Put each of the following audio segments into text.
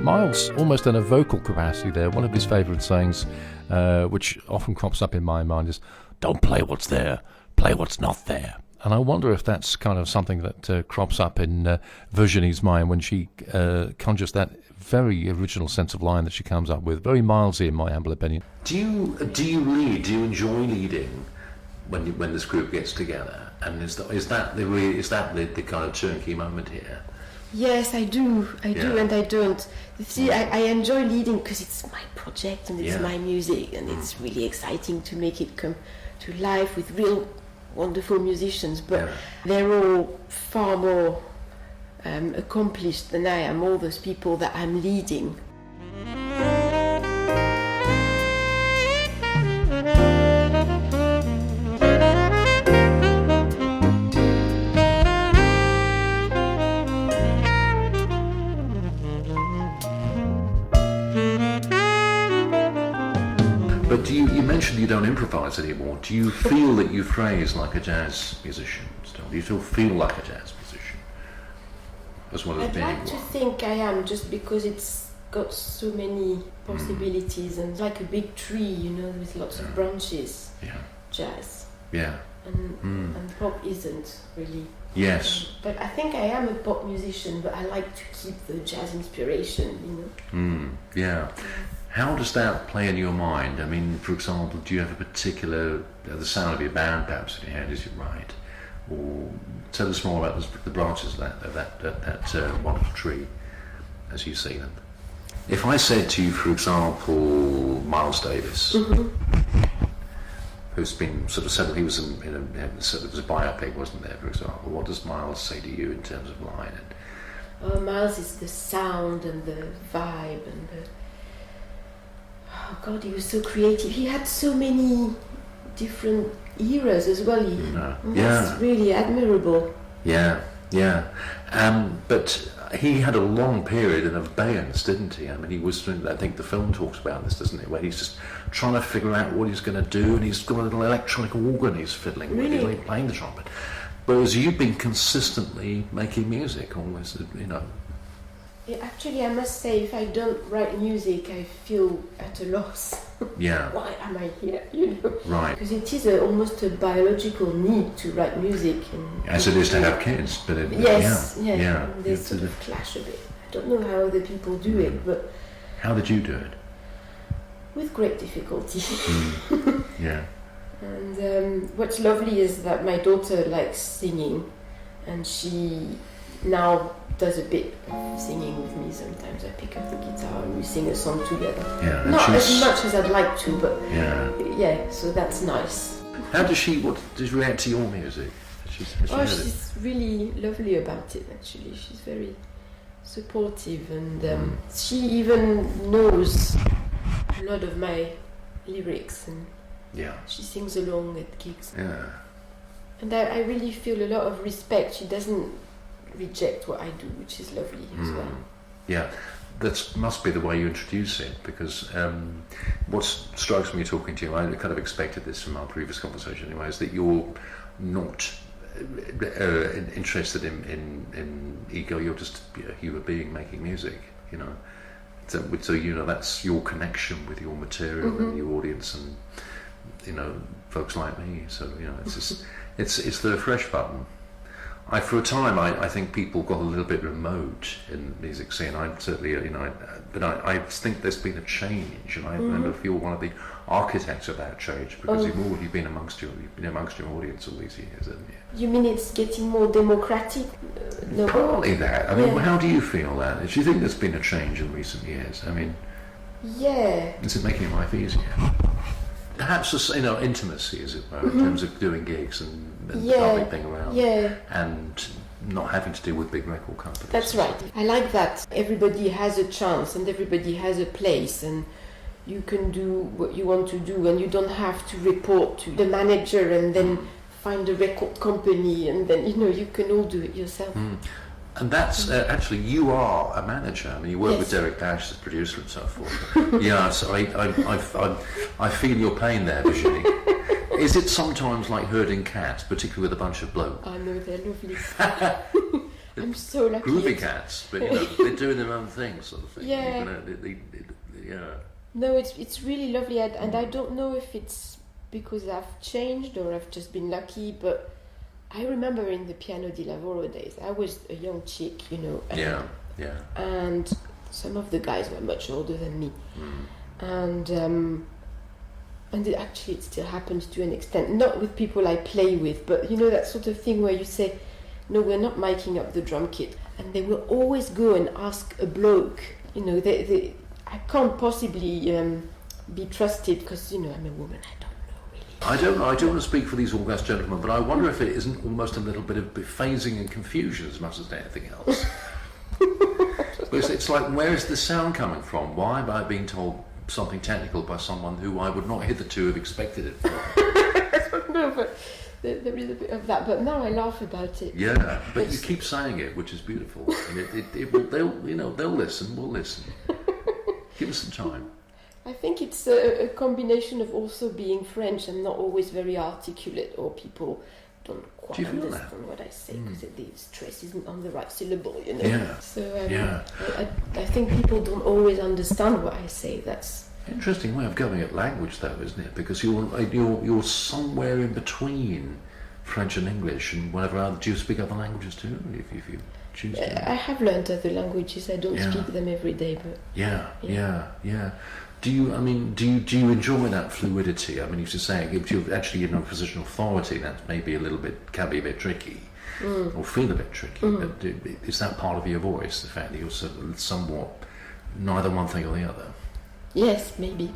Miles, almost in a vocal capacity there, one of his favourite sayings, which often crops up in my mind, is, "Don't play what's there, play what's not there." And I wonder if that's kind of something that crops up in Virginie's mind when she conjures that very original sense of line that she comes up with. Very Milesy, in my humble opinion. Do you lead? Do you enjoy leading when this group gets together? And is that the kind of turnkey moment here? Yes, I do, and I don't. You see, I enjoy leading because it's my project and it's my music, and it's really exciting to make it come to life with real wonderful musicians. But they're all far more accomplished than I am, all those people that I'm leading. But you mentioned you don't improvise anymore. Do you feel that you phrase like a jazz musician still? Do you still feel like a jazz musician? As well as I'd being like to think I am, just because it's got so many possibilities and like a big tree, with lots of branches. Yeah. Jazz. Yeah. And pop isn't really. Yes. But I think I am a pop musician, but I like to keep the jazz inspiration, Yeah. How does that play in your mind? I mean, for example, do you have a particular, the sound of your band perhaps in your head as you write? Or tell us more about the branches of that wonderful tree as you see them. If I said to you, for example, Miles Davis, who's been sort of said he was in a sort of a biopic, wasn't there, for example, what does Miles say to you in terms of line? Miles is the sound and the vibe and the... Oh God, he was so creative. He had so many different eras as well. That's really admirable. Yeah. But he had a long period of abeyance, didn't he? I mean, he was. I think the film talks about this, doesn't it? Where he's just trying to figure out what he's going to do, and he's got a little electronic organ he's fiddling with. He's like playing the trumpet. Whereas you've been consistently making music, almost, Yeah, actually, I must say, if I don't write music, I feel at a loss. Yeah. Why am I here? Right. Because it is almost a biological need to write music. As it is to have kids, but yeah. They sort of clash a bit. I don't know how other people do it, but... How did you do it? With great difficulty. Yeah. And what's lovely is that my daughter likes singing, and she now does a bit of singing with me. Sometimes I pick up the guitar and we sing a song together. Yeah, not as much as I'd like to, but yeah, so that's nice. What does she react to your music? She's really lovely about it, actually. She's very supportive, and she even knows a lot of my lyrics, and she sings along at gigs. Yeah. And I really feel a lot of respect. She doesn't reject what I do, which is lovely as well. Yeah, that must be the way you introduce it, because what strikes me talking to you, I kind of expected this from our previous conversation anyway, is that you're not interested in ego, you're just a human being making music, so that's your connection with your material and your audience and folks like me, so it's just, it's the refresh button. For a time, I think people got a little bit remote in the music scene. I certainly, but I think there's been a change, and I remember you're one of the architects of that change, because you've been amongst your audience all these years, haven't you? You mean it's getting more democratic? No. Partly that. I mean, how do you feel that? Do you think there's been a change in recent years? I mean, is it making life easier? Perhaps intimacy, as it were, in terms of doing gigs and the public being around, and not having to deal with big record companies. That's right. I like that. Everybody has a chance and everybody has a place, and you can do what you want to do, and you don't have to report to the manager and then find a record company, and then you can all do it yourself. And that's actually, you are a manager. I mean, you work with Derek Dash as producer and so forth. Yeah, so I feel your pain there, Virginie. Is it sometimes like herding cats, particularly with a bunch of blokes? I know, they're lovely. I'm so lucky. Groovy cats, but they're doing their own thing, sort of thing. Yeah. You know, yeah. No, it's really lovely, and I don't know if it's because I've changed or I've just been lucky, but I remember in the Piano di Lavoro days, I was a young chick, Yeah. And some of the guys were much older than me, and it still happens to an extent, not with people I play with, but that sort of thing where you say, no, we're not miking up the drum kit, and they will always go and ask a bloke, I can't possibly be trusted because I'm a woman. I don't know. I don't want to speak for these august gentlemen, but I wonder if it isn't almost a little bit of phasing and confusion as much as anything else. Because it's like, where is the sound coming from? Why am I being told something technical by someone who I would not hitherto have expected it from? No, but there is a bit of that. But now I laugh about it. Yeah, but you keep saying it, which is beautiful. And they'll listen. We'll listen. Give us some time. I think it's a combination of also being French and not always very articulate, or people don't quite understand what I say because the stress isn't on the right syllable, Yeah. So I think people don't always understand what I say. That's interesting way of going at language, though, isn't it? Because you're somewhere in between French and English, and whatever other. Do you speak other languages too? If you choose to. I have learned other languages. I don't speak them every day, but yeah. Do you enjoy that fluidity? I mean, if you're saying if you're actually in a position of authority, that can be a bit tricky, or feel a bit tricky. But is that part of your voice, the fact that you're sort of somewhat neither one thing or the other? Yes, maybe.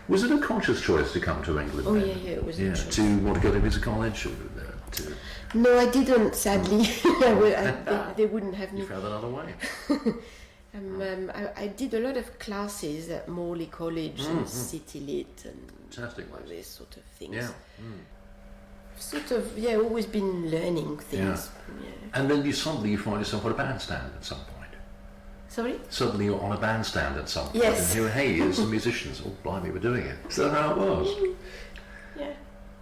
Was it a conscious choice to come to England? Oh, then? yeah, it was a choice. To want to go to music college? No, I didn't, sadly. They wouldn't have me. You found another way. I did a lot of classes at Morley College and City Lit and all these sort of things. Yeah. Sort of, always been learning things. Yeah. And then you find yourself on a bandstand at some point. Sorry? Suddenly you're on a bandstand at some point. Yes. And here's some musicians. Oh, blimey, we're doing it. So how it was. Yeah.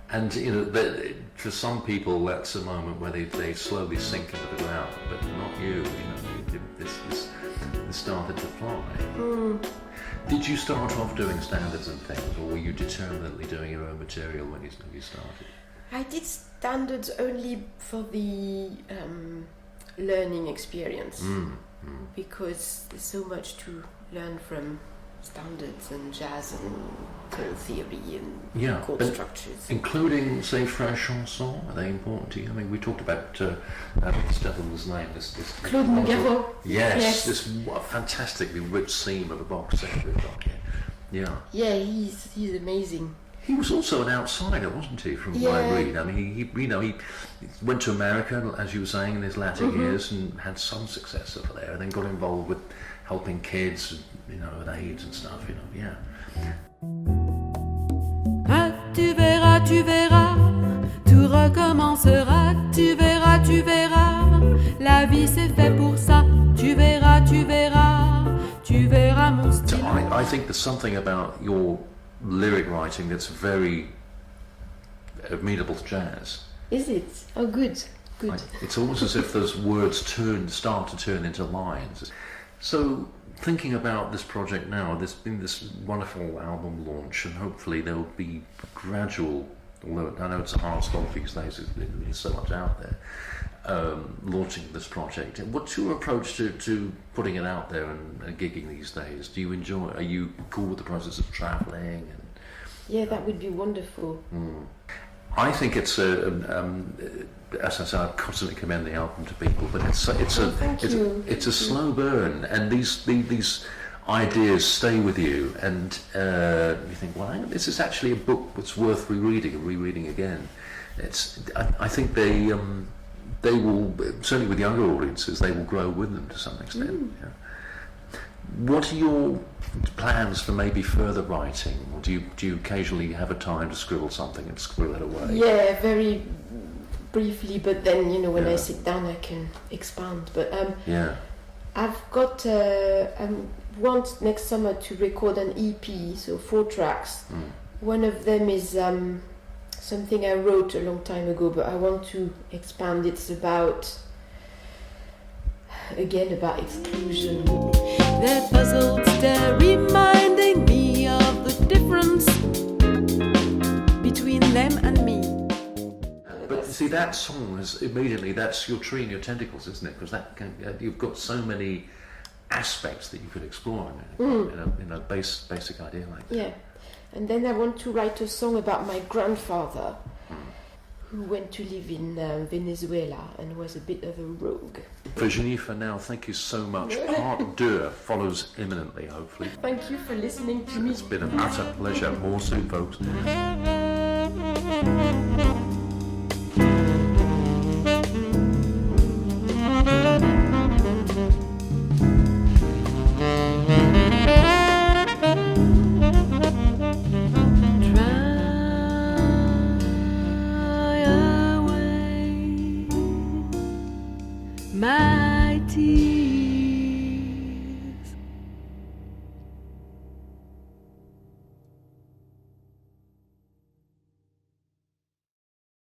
And, for some people, that's a moment where they slowly sink into the ground, but not you. This started to fly. Did you start off doing standards and things, or were you determinedly doing your own material when you started? I did standards only for the learning experience, because there's so much to learn from standards and jazz and tone theory and chord structures. Including, say, French chansons, are they important to you? I mean, we talked about this gentleman's name, this Claude Nougaro. Yes, this fantastically rich seam of a box set we've got here. Yeah. Yeah, he's amazing. He was also an outsider, wasn't he, from what I read? I mean, he went to America, as you were saying, in his latter years, and had some success over there, and then got involved with helping kids, with AIDS and stuff, yeah. Ah, tu verras, tout recommencera, tu verras, la vie c'est fait pour ça, tu verras, mon style. I think there's something about your lyric writing that's very amenable to jazz. Is it? Oh, good. It's almost as if those words start to turn into lines. So, thinking about this project now, there's been this wonderful album launch, and hopefully there will be gradual, although I know it's a hard slog these days, there's so much out there, launching this project. What's your approach to putting it out there and gigging these days? Do you enjoy, are you cool with the process of travelling? Yeah, that would be wonderful. I think it's as I say, I constantly commend the album to people, but it's a slow burn, and these ideas stay with you, and you think, well, hang on, this is actually a book that's worth rereading and rereading again. I think they will, certainly with younger audiences, they will grow with them to some extent. Yeah. What are your plans for maybe further writing? Or do you occasionally have a time to scribble something and scribble it away? Yeah, very briefly, but then when I sit down I can expand. But I've got want next summer to record an EP, so 4 tracks. One of them is something I wrote a long time ago, but I want to expand. It's about exclusion. They're puzzled, they're reminding me of the difference between them and me. But see, that song is immediately, that's your tree and your tentacles, isn't it? Because you've got so many aspects that you could explore in a basic idea like that. Yeah, and then I want to write a song about my grandfather, who went to live in Venezuela and was a bit of a rogue. Virginie, for now, thank you so much. Part 2 follows imminently, hopefully. Thank you for listening to me. It's been an utter pleasure. More soon, folks. My tears.